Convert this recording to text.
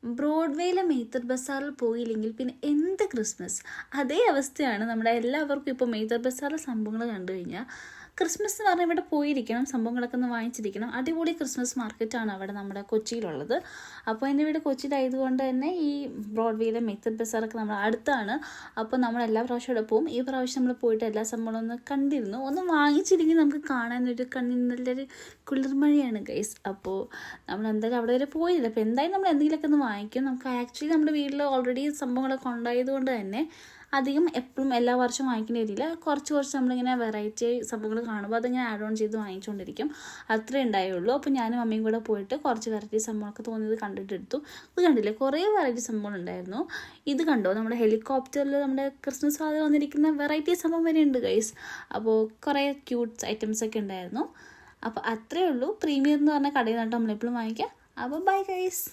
ബ്രോഡ്വേയിലെ മെയ്ത്തർ ബസാറിൽ പോയില്ലെങ്കിൽ പിന്നെ എന്ത് ക്രിസ്മസ്? അതേ അവസ്ഥയാണ് നമ്മുടെ എല്ലാവർക്കും. ഇപ്പോൾ മെയ്ത്തർ ബസാറിലെ സംഭവങ്ങൾ കണ്ടു കഴിഞ്ഞാൽ ക്രിസ്മസ് എന്ന് പറഞ്ഞാൽ ഇവിടെ പോയിരിക്കണം, സംഭവങ്ങളൊക്കെ ഒന്ന് വാങ്ങിച്ചിരിക്കണം. അടിപൊളി ക്രിസ്മസ് മാർക്കറ്റാണ് അവിടെ നമ്മുടെ കൊച്ചിയിലുള്ളത്. അപ്പോൾ എൻ്റെ വീട് കൊച്ചിയിലായതുകൊണ്ട് തന്നെ ഈ ബ്രോഡ്വേയിലെ മെയ്ത്തർ ബസാറൊക്കെ നമ്മൾ അടുത്താണ്. അപ്പോൾ നമ്മൾ എല്ലാ പ്രാവശ്യം ഇവിടെ പോകും. ഈ പ്രാവശ്യം നമ്മൾ പോയിട്ട് എല്ലാ സംഭവങ്ങളും ഒന്ന് കണ്ടിരുന്നു. ഒന്ന് വാങ്ങിച്ചില്ലെങ്കിൽ നമുക്ക് കാണാനൊരു കണ്ണിന് നല്ലൊരു കുളിർമഴയാണ് ഗൈസ്. അപ്പോൾ നമ്മൾ എന്തായാലും അവിടെ വരെ പോയില്ല. അപ്പോൾ എന്തായാലും നമ്മൾ എന്തെങ്കിലുമൊക്കെ ഒന്ന് വാങ്ങിക്കും. നമുക്ക് ആക്ച്വലി നമ്മുടെ വീട്ടിൽ ഓൾറെഡി സംഭവങ്ങളൊക്കെ ഉണ്ടായതുകൊണ്ട് തന്നെ അധികം എപ്പോഴും എല്ലാ വർഷവും വാങ്ങിക്കേണ്ട രീതിയിൽ കുറച്ച് നമ്മളിങ്ങനെ വെറൈറ്റി സംഭവങ്ങൾ കാണുമ്പോൾ അതിങ്ങനെ ആഡ് ഓൺ ചെയ്ത് വാങ്ങിച്ചുകൊണ്ടിരിക്കും. അത്രേ ഉണ്ടായുള്ളൂ. അപ്പോൾ ഞാനും അമ്മയും കൂടെ പോയിട്ട് കുറച്ച് വെറൈറ്റി സംഭവമൊക്കെ തോന്നിയത് കണ്ടിട്ടെടുത്തു. ഇത് കണ്ടില്ലേ, കുറേ വെറൈറ്റി സംഭവങ്ങൾ ഉണ്ടായിരുന്നു. ഇത് കണ്ടോ, നമ്മുടെ ഹെലികോപ്റ്ററിൽ നമ്മുടെ ക്രിസ്മസ് ഫാദർ വന്നിരിക്കുന്ന വെറൈറ്റി സംഭവം വരെ ഉണ്ട് ഗൈസ്. അപ്പോൾ കുറേ ക്യൂട്ട്സ് ഐറ്റംസ് ഒക്കെ ഉണ്ടായിരുന്നു. അപ്പോൾ അത്രയേ ഉള്ളൂ. പ്രീമിയർ എന്ന് പറഞ്ഞ കടയിൽ നിന്നിട്ട് നമ്മളെപ്പോഴും വാങ്ങിക്കാം. അപ്പോൾ ബൈ ഗൈസ്.